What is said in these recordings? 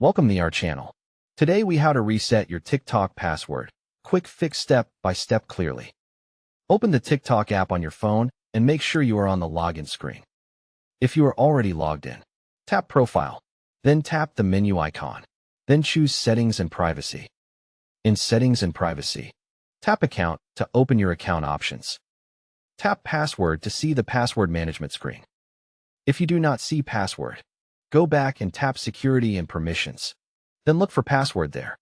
Welcome to our channel. Today we how to reset your TikTok password. Quick fix step-by-step clearly. Open the TikTok app on your phone and make sure you are on the login screen. If you are already logged in, tap Profile, then tap the menu icon. Then choose Settings and Privacy. In Settings and Privacy, tap Account to open your account options. Tap Password to see the password management screen. If you do not see password, go back and tap Security and Permissions. Then look for password there.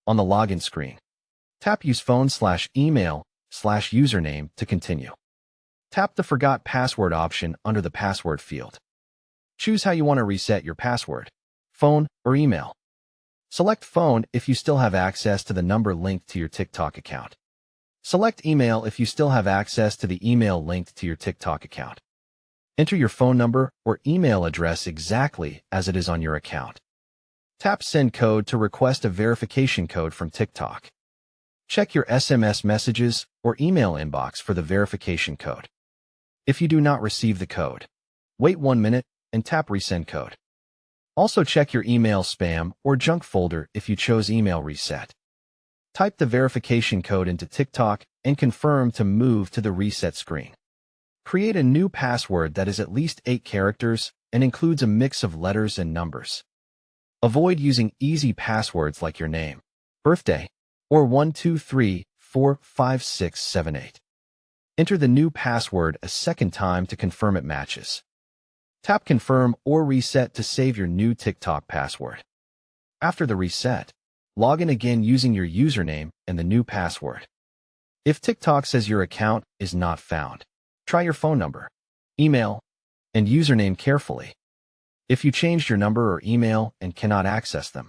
On the login screen, tap Use phone/email/username to continue. Tap the Forgot Password option under the Password field. Choose how you want to reset your password, phone or email. Select phone if you still have access to the number linked to your TikTok account. Select email if you still have access to the email linked to your TikTok account. Enter your phone number or email address exactly as it is on your account. Tap Send Code to request a verification code from TikTok. Check your SMS messages or email inbox for the verification code. If you do not receive the code, wait 1 minute and tap Resend Code. Also check your email spam or junk folder if you chose email reset. Type the verification code into TikTok and confirm to move to the reset screen. Create a new password that is at least 8 characters and includes a mix of letters and numbers. Avoid using easy passwords like your name, birthday, or 123456778. Enter the new password a second time to confirm it matches. Tap Confirm or Reset to save your new TikTok password. After the reset, log in again using your username and the new password. If TikTok says your account is not found, try your phone number, email, and username carefully. If you changed your number or email and cannot access them,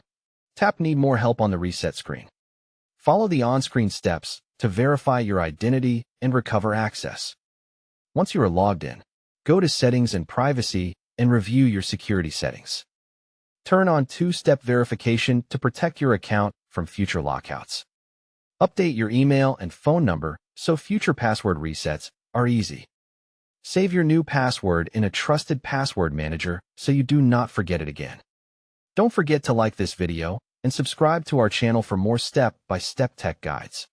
tap Need More Help on the reset screen. Follow the on-screen steps to verify your identity and recover access. Once you are logged in, go to Settings and Privacy and review your security settings. Turn on two-step verification to protect your account from future lockouts. Update your email and phone number so future password resets are easy. Save your new password in a trusted password manager so you do not forget it again. Don't forget to like this video and subscribe to our channel for more step-by-step tech guides.